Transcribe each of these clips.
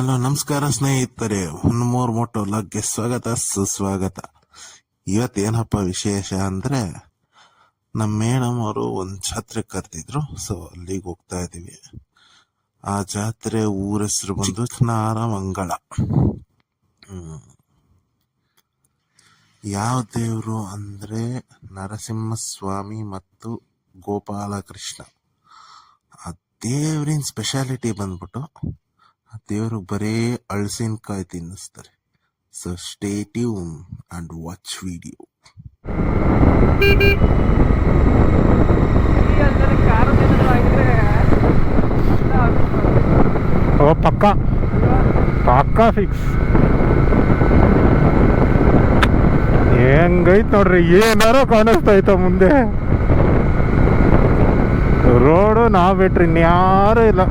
Hello ನಮಸ್ಕಾರ ಸ್ನೇಹಿತರೆ, ಹೊನ್ನಮೂರ್ Moto ಲಾಗ್ಗೆ ಸ್ವಾಗತ ಸುಸ್ವಾಗತ. ಇವತ್ತೇನಪ್ಪ ವಿಶೇಷ ಅಂದ್ರೆ, ನಮ್ಮ ಮೇಡಮ್ ಅವರು ಒಂದು ಜಾತ್ರೆ ಕರೆದಿದ್ರು. ಸೊ ಅಲ್ಲಿಗೆ ಹೋಗ್ತಾ ಇದೀವಿ. ಆ ಜಾತ್ರೆ ಊರ ಹೆಸರು ಬಂದು ನಾರಮಂಗಲ. ಯಾವ ದೇವ್ರು ಅಂದ್ರೆ ನರಸಿಂಹಸ್ವಾಮಿ ಮತ್ತು ಗೋಪಾಲಕೃಷ್ಣ. ಆ ದೇವ್ರಿನ ಸ್ಪೆಷಾಲಿಟಿ ಬಂದ್ಬಿಟ್ಟು ಆ ದೇವ್ರಿಗೆ ಬರೀ ಅಳಸಿನಕಾಯಿ ತಿನ್ನಿಸ್ತಾರೆ. So stay tune and watch video. ಓ ಪಕ್ಕ ಪಕ್ಕ ಫಿಕ್ಸ್. ಹೆಂಗೈತ್ ನೋಡ್ರಿ, ಏನಾರೋ ಕಾಣಿಸ್ತೈತ ಮುಂದೆ. ರೋಡು ನಾವ್ ಬಿಟ್ರಿ ಇನ್ಯಾರು ಇಲ್ಲ.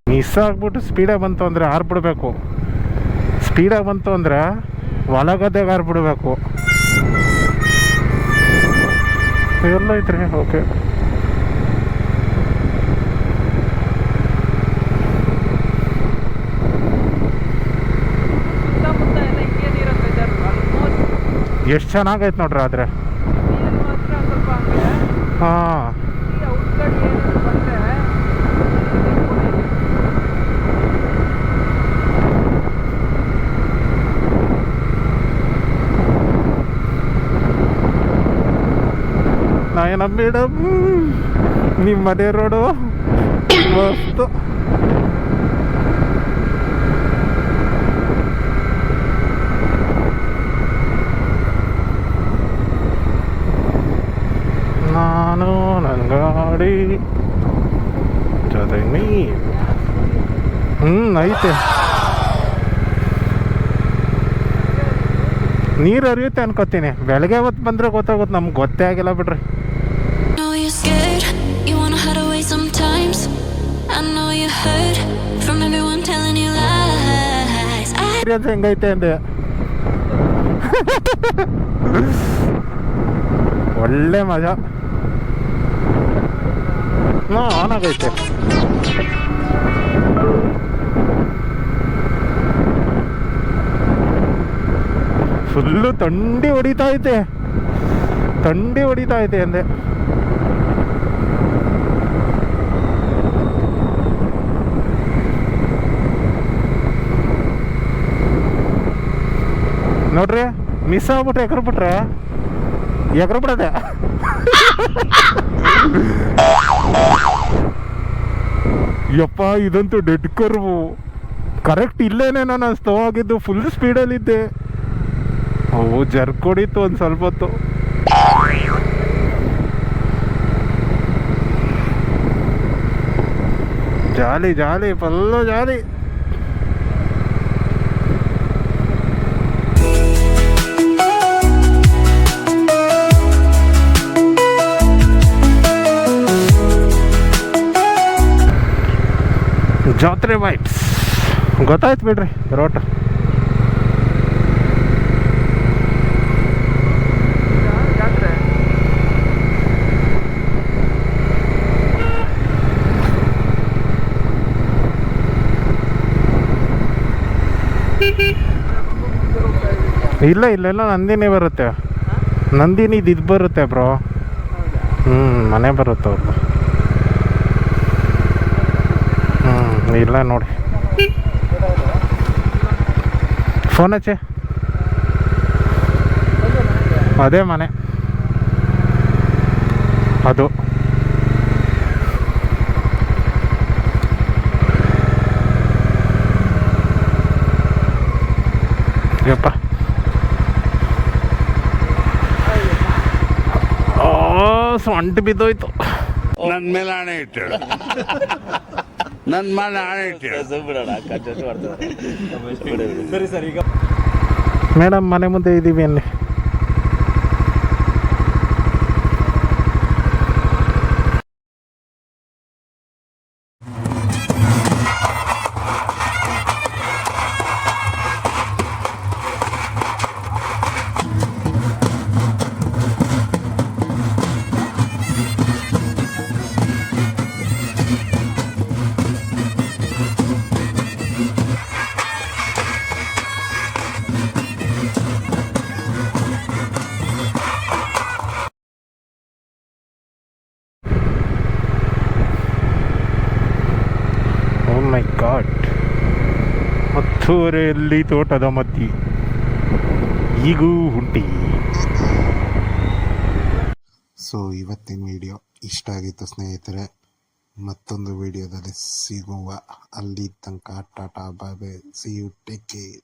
ಮಿಸ್ ಆಗ್ಬಿಟ್ಟು ಸ್ಪೀಡಾಗಿ ಬಂತು ಅಂದರೆ ಆರ್ಬಿಡ್ಬೇಕು. ಸ್ಪೀಡಾಗಿ ಬಂತು ಅಂದರೆ ಹೊಲಗದ್ದೆಗೆ ಆರ್ಬಿಡ್ಬೇಕು. ಎಲ್ಲ ಐತ್ರಿ. ಓಕೆ, ಎಷ್ಟು ಚೆನ್ನಾಗೈತೆ ನೋಡ್ರಿ. ಆದರೆ ಹಾಂ, ನಾಯನ ಮೇಡಮ್, ನಿಮ್ಮ ಮನೆ ರೋಡು ಮಸ್ತು. ನಾನು ನನ್ನ ಗಾಡಿ ಜೊತೆ ಐತೆ. ನೀರು ಹರಿಯುತ್ತೆ ಅನ್ಕೋತೀನಿ. ಬೆಳಗ್ಗೆ ಹೊತ್ತು ಬಂದರೆ ಗೊತ್ತಾಗುತ್ತೆ, ನಮ್ಗೆ ಗೊತ್ತೇ ಆಗಿಲ್ಲ ಬಿಡ್ರಿ. ಹೆಂಗೈತೆ ಅಂದೆ. ಒಳ್ಳೆ ಮಜಾ. ಆನ್ ಆಗೈತೆ. ಫುಲ್ಲು ಥಂಡಿ ಹೊಡಿತಾ ಐತೆ ಅಂದೆ. ನೋಡ್ರಿ, ಮಿಸ್ ಆಗ್ಬಿಟ್ರೆ ಎಗರ್ಬಿಡದೆ. ಯಪ್ಪ, ಇದಂತೂ ಡೆಡ್ ಕರ್ವು. ಕರೆಕ್ಟ್ ಇಲ್ಲೇನೆ ನಾನು ಸ್ಟೋ ಆಗಿದ್ದು. ಫುಲ್ ಸ್ಪೀಡಲ್ಲಿದ್ದೆ. ಅವು ಜರ್ಕ್ ಹೊಡಿತು ಒಂದು ಸ್ವಲ್ಪ ಹೊತ್ತು. ಜಾಲಿ ಫುಲ್ಲು ಜಾಲಿ. ಜಾತ್ರೆ ವೈಬ್ಸ್ ಗೊತ್ತಾಯ್ತು ಬಿಡ್ರಿ. ರೋಟ್ ಇಲ್ಲ ನಂದಿನಿ ಬರುತ್ತೆ. ನಂದಿನಿ ಇದು ಬರುತ್ತೆ ಬ್ರೋ. ಮನೆ ಬರುತ್ತೆ ಅವ್ರದ್ದು. ಇಲ್ಲ ನೋಡಿ, ಫೋನ್ ಹಚ್ಚೆ. ಅದೇ ಮನೆ ಅದು. ಯಪ್ಪ, ಸೊಂಟು ಬಿದ್ದೋಯ್ತು. ನನ್ನ ಮೇಲೆ ಆಣೆ ಇಟ್ಟು ನನ್ನ ಮೇಲೆ ಆಣೆ ಇಟ್ಟು. ಮೇಡಮ್, ಮನೆ ಮುಂದೆ ಇದ್ದೀವಿ ಅಲ್ಲಿ. ಮೈ ಗಾಡ್, ಹತ್ತುವರೆಯಲ್ಲಿ ತೋಟದ ಮಧ್ಯೆ ಈಗೂ ಉಂಟಿ. ಸೊ ಇವತ್ತಿನ ವಿಡಿಯೋ ಇಷ್ಟ ಆಗಿತ್ತು ಸ್ನೇಹಿತರೆ. ಮತ್ತೊಂದು ವಿಡಿಯೋದಲ್ಲಿ ಸಿಗುವ. ಅಲ್ಲಿ ತನಕ ಟಾಟಾ ಬಾಯ್ ಬಾಯ್, ಸಿ ಯು, ಟೇಕ್ ಕೇರ್.